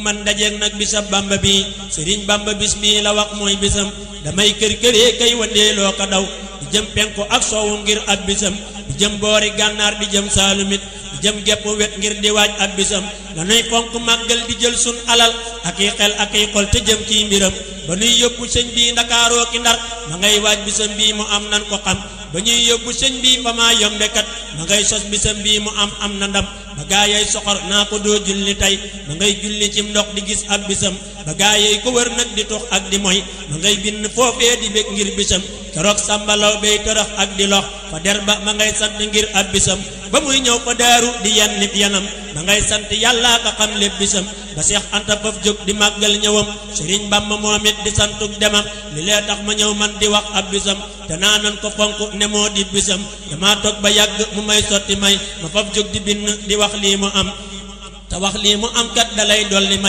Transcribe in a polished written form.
man dajeeg nag bisab Bamba bi Sëriñ Bamba bis bii la wax mooy bisam damay kër këree kay wandeeloo ko daw di jëm penku ak soowu ngir ab bisam di jëm boori gànnaar di jëm saalumit di jëm gepp wet ngir di waaj ab bisam dañuy fonk màggal di jël sun alal ak i xel ak i xol te jëm ci mbiram ba nuy yóbbu sëñ bii Ndakaaroo ki Ndar ma ngay waaj bisam bii mu am nan ko xam ba ñuy yóbbu sëñ bii fa maa yombekat ma ngay sos bisam bii mu am na ndam ba gaayay soxor naa ko doo julli tey ma ngay julli cim ndox di gis ab bisam ba gaayay ko wër nag di tux ak di moy ma ngay bind foofee di bég ngir bisam keroog sàmbalaw bay tërax ak di lox fa der ba ma ngay sant ngir ab bisam ba muy ñëw fa daaru di yan nit yanam ma ngay sant yàlla ka xam lépp bisam ba Seex Anta faf jóg di màggal ñëwam Sëriñ Bamba moom it di santuk demam li lee tax ma ñëw man di wax ab bisam te naa nan ko fonk ne moo di bisam dama toog ba yàgg mu may sotti may ma faf jóg di bind di wax lii mu am te wax lii mu am kat dalay dolli may